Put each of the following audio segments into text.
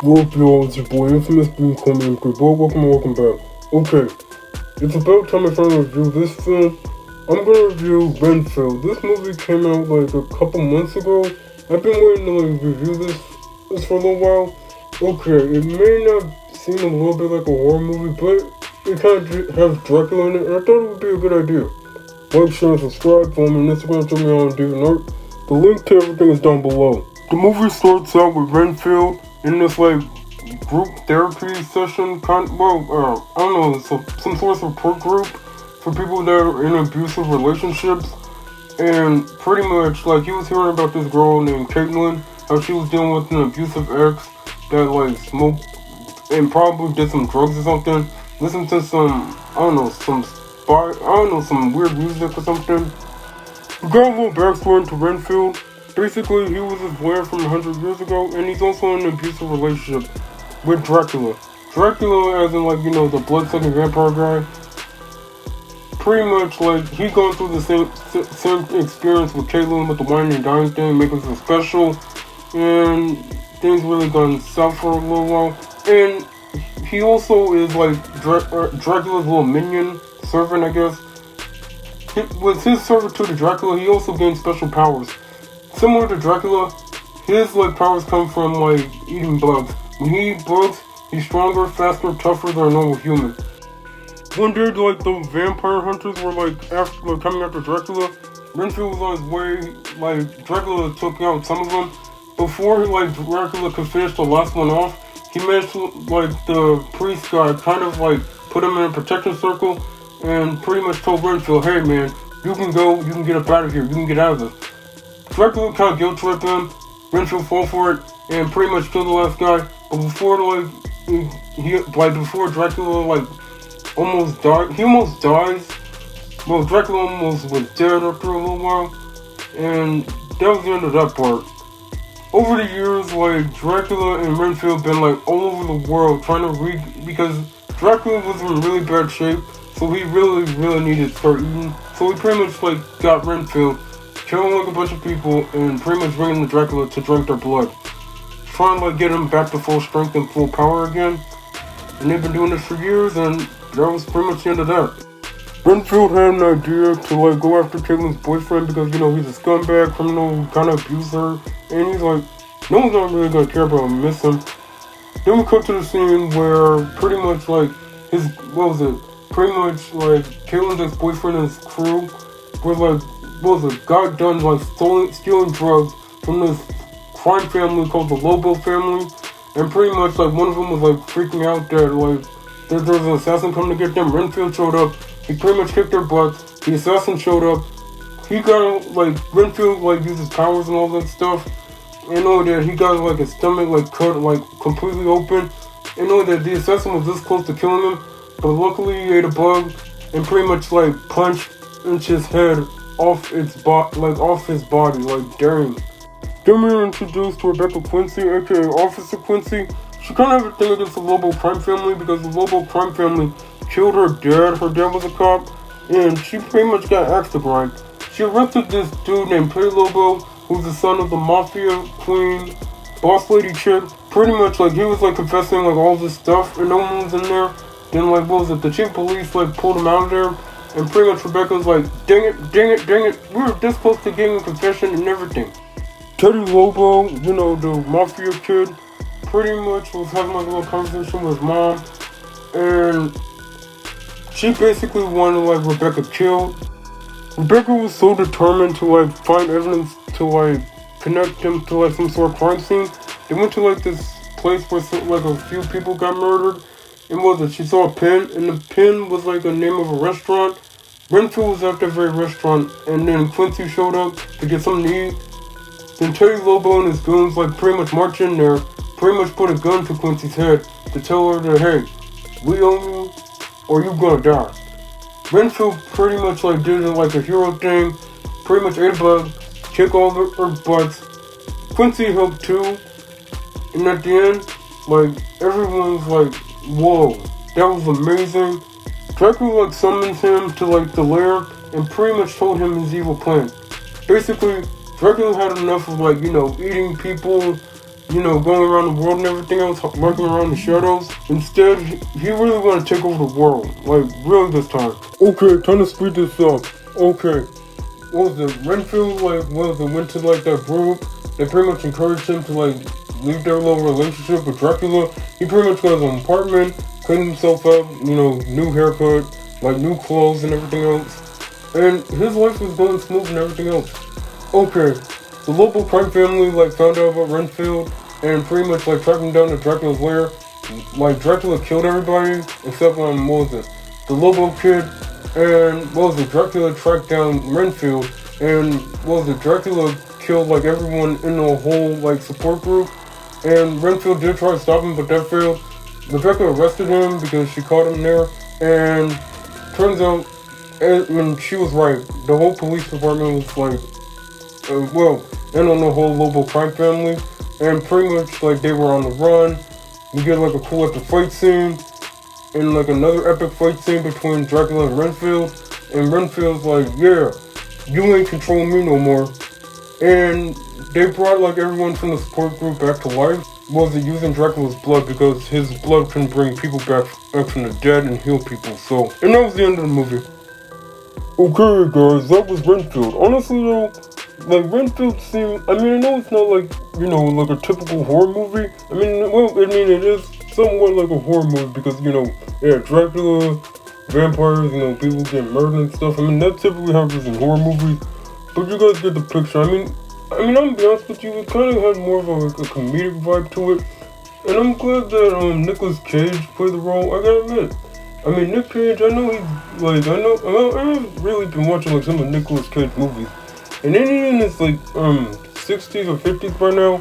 What up, y'all? It's your boy M-phamis, being called M-Phamis. Welcome back. Okay, it's about time I finally review this film. I'm gonna review Renfield. This movie came out like a couple months ago. I've been waiting to review this for a little while. Okay, it may not seem a little bit like a horror movie, but it kind of has Dracula in it, and I thought it would be a good idea. Like, share, and subscribe. Follow me on Instagram, check me out on DeviantArt. The link to everything is down below. The movie starts out with Renfield in this group therapy session, I don't know, some sort of support group for people that are in abusive relationships. And pretty much he was hearing about this girl named Caitlin, how she was dealing with an abusive ex that smoked and probably did some drugs or something. Listened to some weird music or something. We got a little backstory into Renfield. Basically, he was his lawyer from 100 years ago, and he's also in an abusive relationship with Dracula. Dracula, as in the blood-sucking vampire guy. Pretty much he gone through the same experience with Caitlin with the wine and dine thing, making her special, and things really gone south for a little while. And he also is Dracula's little minion servant, I guess. With his servitude to Dracula, he also gained special powers. Similar to Dracula, his powers come from eating bugs. When he eats bugs, he's stronger, faster, tougher than a normal human. One day, the vampire hunters were coming after Dracula. Renfield was on his way. Dracula took out some of them. Before Dracula could finish the last one off, he managed to the priest guy kind of put him in a protection circle and pretty much told Renfield, "Hey man, you can go, you can get up out of here, you can get out of this." Dracula kind of guilt tripped him. Renfield fought for it and pretty much killed the last guy. But before before Dracula almost died, he almost dies. Well, Dracula almost was dead after a little while, and that was the end of that part. Over the years, Dracula and Renfield been all over the world trying to because Dracula was in really bad shape, so he really needed to start eating. So he pretty much got Renfield, killing a bunch of people, and pretty much bringing the Dracula to drink their blood. Trying to get him back to full strength and full power again. And they've been doing this for years, and that was pretty much the end of that. Renfield had an idea to go after Caitlin's boyfriend because, he's a scumbag, criminal, kind of abuser. And he's no one's not really gonna care about him, miss him. Then we cut to the scene where pretty much Caitlin's ex-boyfriend and his crew were got done stealing drugs from this crime family called the Lobo family, and pretty much one of them was freaking out that there's an assassin coming to get them. Renfield showed up. He pretty much kicked their butts. The assassin showed up. He got Renfield uses powers and all that stuff. And know that he got his stomach cut completely open. And know that the assassin was this close to killing him, but luckily he ate a bug and pretty much punched his head off his body, daring. Then we were introduced to Rebecca Quincy, aka Officer Quincy. She kind of had a thing against the Lobo crime family because the Lobo crime family killed her dad. Her dad was a cop, and she pretty much got axe to grind. She arrested this dude named Pay Lobo, who's the son of the mafia queen, boss lady chick. Pretty much he was confessing all this stuff, and no one was in there. Then the chief of police pulled him out of there. And pretty much Rebecca was dang it, we were this close to getting a confession and everything. Teddy Lobo, the mafia kid, pretty much was having a little conversation with his mom. And she basically wanted Rebecca killed. Rebecca was so determined to find evidence to connect him to some sort of crime scene. They went to this place where a few people got murdered. And she saw a pin, and the pin was the name of a restaurant. Renfield was at that very restaurant, and then Quincy showed up to get something to eat. Then Teddy Lobo and his goons pretty much marched in there, pretty much put a gun to Quincy's head to tell her that, hey, we own you or you gonna die. Renfield pretty much did it a hero thing, pretty much ate a bug, kicked all her butts. Quincy helped too, and at the end, everyone's whoa, that was amazing. Dracula summoned him to the lair and pretty much told him his evil plan. Basically, Dracula had enough of eating people going around the world and everything else, working around the shadows. Instead, he really wanted to take over the world, like really this time. Okay, time to speed this up. Okay, what was it? Renfield, went to like that group. They pretty much encouraged him to like leave their little relationship with Dracula. He pretty much got his own apartment, cleaned himself up, new haircut, like new clothes and everything else. And his life was going smooth and everything else. Okay, the local crime family like found out about Renfield and pretty much like tracked him down to Dracula's lair. Like Dracula killed everybody except what was it? The Lobo kid and Dracula tracked down Renfield and Dracula killed like everyone in the whole like support group. And Renfield did try to stop him, but that failed. Rebecca arrested him because she caught him there, and turns out, and she was right. The whole police department was like, and on the whole Lobo crime family, and pretty much like they were on the run. You get like a cool epic fight scene, and like another epic fight scene between Dracula and Renfield. And Renfield's like, yeah, you ain't controlling me no more. And they brought like everyone from the support group back to life. Using Dracula's blood because his blood can bring people back from the dead and heal people. So, and that was the end of the movie. Okay, guys, that was Renfield. Honestly, though, like Renfield seemed. I know it's not like like a typical horror movie. It is somewhat like a horror movie because Dracula, vampires, people getting murdered and stuff. That typically happens in horror movies. But you guys get the picture. I'm gonna be honest with you, it kind of had more of a comedic vibe to it. And I'm glad that Nicolas Cage played the role, I gotta admit. Nick Cage, I know he's, I've really been watching like some of Nicolas Cage movies. And any in his like, 60s or 50s by now,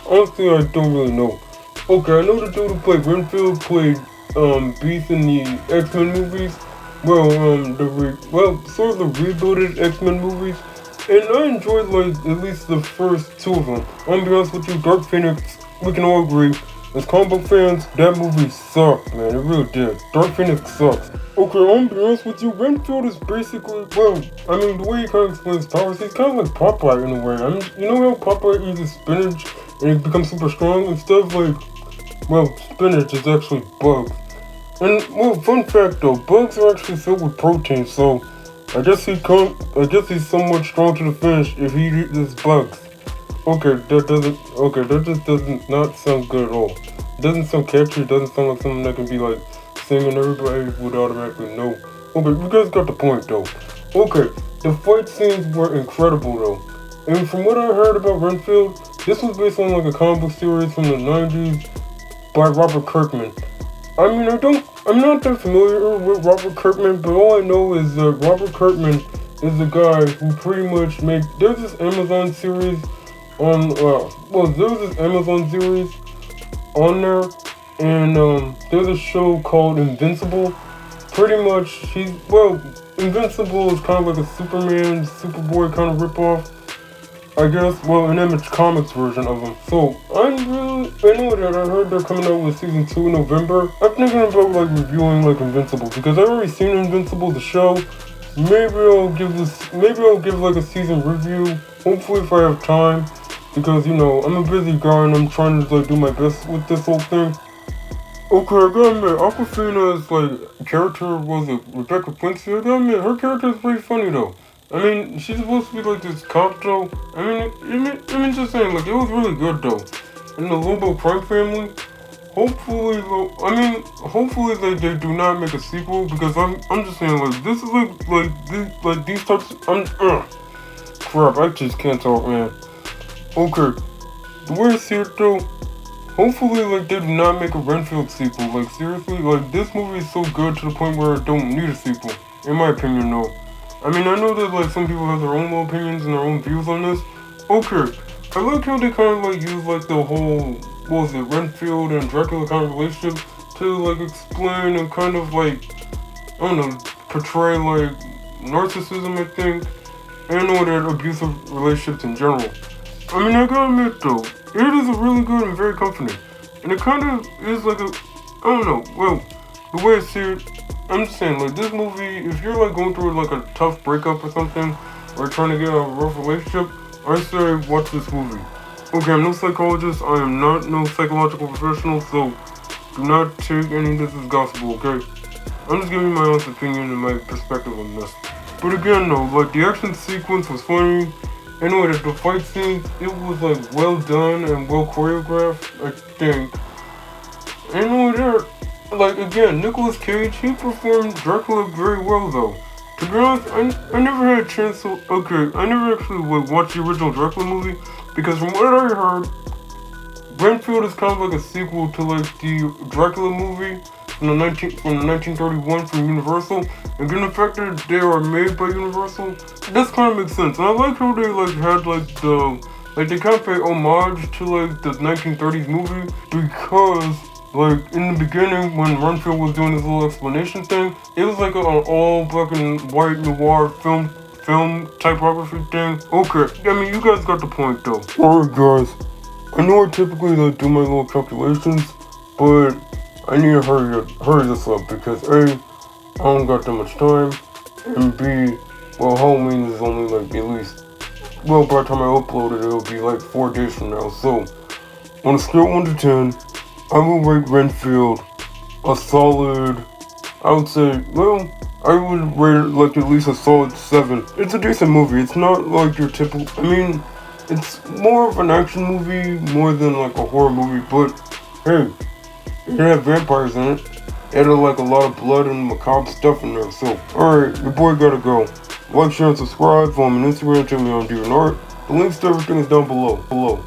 honestly I don't really know. Okay, I know the dude who played Renfield played, Beast in the X-Men movies. Sort of the rebooted X-Men movies. And I enjoyed, at least the first two of them. I'm gonna be honest with you, Dark Phoenix, we can all agree, as comic book fans, that movie sucked, man, it really did. Dark Phoenix sucks. Okay, I'm gonna be honest with you, Renfield is basically, the way he kind of explains powers, he's kind of like Popeye in a way. You know how Popeye eats spinach and he becomes super strong? Instead of spinach is actually bugs. And, fun fact though, bugs are actually filled with protein, so I guess he's somewhat strong to the finish if he eats his bugs. That just doesn't not sound good at all. It doesn't sound catchy, it doesn't sound like something that can be like singing everybody would automatically know. Okay, you guys got the point though. Okay, the fight scenes were incredible though. And from what I heard about Renfield, this was based on like a comic book series from the 90s by Robert Kirkman. I'm not that familiar with Robert Kirkman, but all I know is that Robert Kirkman is the guy who pretty much there's this Amazon series on, on there, and there's a show called Invincible. Pretty much, Invincible is kind of like a Superman, Superboy kind of ripoff, I guess, an Image Comics version of them. So, I know that I heard they're coming out with season 2 in November. I'm thinking about reviewing Invincible because I've already seen Invincible, the show. Maybe I'll give a season review, hopefully if I have time, because I'm a busy guy and I'm trying to do my best with this whole thing. Okay, I gotta admit, Awkwafina's character was Rebecca Quincy. I gotta admit, her character is pretty funny though. She's supposed to be this cop though. Just saying, it was really good though. And the Lobo crime family, hopefully they do not make a sequel because I'm just saying this is these types. Crap, I just can't talk, man. Okay, the way I see it though, hopefully they do not make a Renfield sequel. Seriously, this movie is so good to the point where I don't need a sequel, in my opinion though. I know that some people have their own little opinions and their own views on this. Okay, I like how they kind of use the whole, Renfield and Dracula kind of relationship to explain and kind of portray narcissism, I think, and all that abusive relationships in general. I gotta admit though, it is a really good and very comforting. And it kind of is the way I see it, I'm just saying, this movie, if you're going through a tough breakup or something, or trying to get out of a rough relationship, I say watch this movie. Okay, I'm no psychologist, I am not no psychological professional, so do not take any of this as gospel, okay? I'm just giving you my honest opinion and my perspective on this. But again though, like the action sequence was funny. Anyway, the fight scenes, it was like well done and well choreographed, I think. Anyway, there, like again, Nicolas Cage, he performed Dracula very well though. To be honest, I never had a chance to, I never actually like, watched the original Dracula movie, because from what I heard, Renfield is kind of like a sequel to like the Dracula movie from 1931 from Universal, and given the fact that they are made by Universal, this kind of makes sense. And I like how they like had they kind of pay homage to like the 1930s movie, because like in the beginning when Renfield was doing his little explanation thing, it was like an all black and white noir film typography thing. Okay, I mean you guys got the point though. Alright guys, I know I typically like do my little calculations, but I need to hurry this up because A, I don't got that much time, and B, well, Halloween is only like at least, well, by the time I upload it, it'll be like 4 days from now. So, on a scale of 1 to 10, I will rate Renfield a solid, I would say, well, I would rate it like at least a solid 7. It's a decent movie. It's not like your typical, I mean, it's more of an action movie more than like a horror movie, but hey, it had vampires in it. It had like a lot of blood and macabre stuff in there. So, alright, your boy gotta go. Like, share, and subscribe. Follow me on Instagram, check me on DeviantArt. The links to everything is down below.